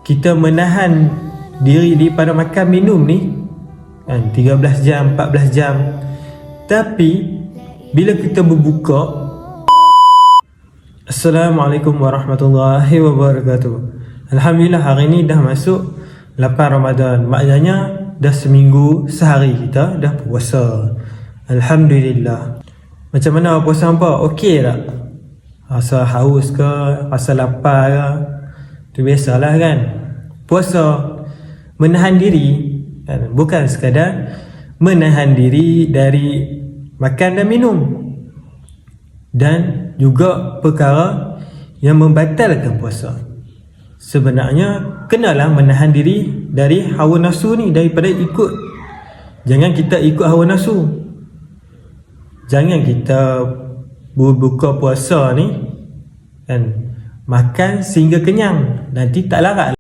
kita menahan diri daripada makan minum ni kan, 13 jam, 14 jam. Tapi bila kita berbuka, Assalamualaikum warahmatullahi wabarakatuh. Alhamdulillah hari ni dah masuk 8 Ramadan. Maknanya dah seminggu sehari kita dah puasa. Alhamdulillah. Macam mana puasa hampa? Okey tak? Rasa haus ke? Rasa lapar ke? Tu biasalah kan. Puasa menahan diri kan? Bukan sekadar menahan diri dari makan dan minum, dan juga perkara yang membatalkan puasa. Sebenarnya kenalah menahan diri dari hawa nafsu ni, daripada ikut. Jangan kita ikut hawa nafsu. Jangan kita berbuka puasa ni kan, makan sehingga kenyang, nanti tak larat.